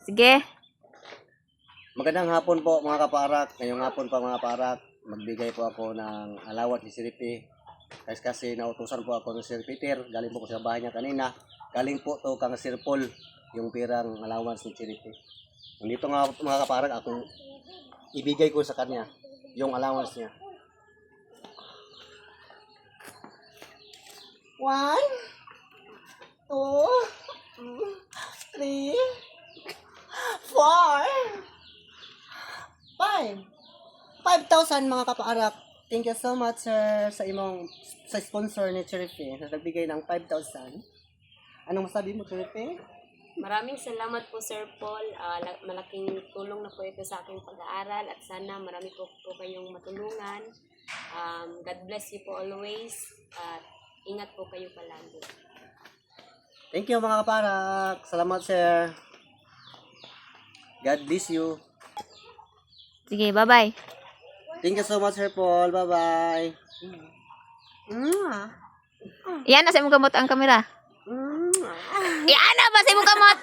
Sige. Magandang hapon po mga kaparak. Ngayong hapon pa mga kaparak, magbigay po ako ng allowance ni Sir P. Kasi nautusan po ako ng Sir Peter. Galing po ko sa bahay niya kanina. Galing po to kang Sir Paul yung pirang allowance ni Sir P. Nandito nga mga kaparak, akong ibigay ko sa kanya yung allowance niya. 1, 2, 3, 4, 5. 5,000 mga kapaarak. Thank you so much sir sa sponsor ni Chiripe na nagbigay ng 5,000. Anong masabi mo Chiripe? Maraming salamat po Sir Paul. Malaking tulong na po ito sa aking pag-aaral at sana marami po kayong matulungan. God bless you po always at ingat po kayo palagi. Thank you mga kaparak. Salamat sir. God bless you. Sige, bye-bye. Thank you so much Sir Paul. Bye-bye. Iyan na sa imong kamot ang kamera. Iyan na ba sa imong kamot?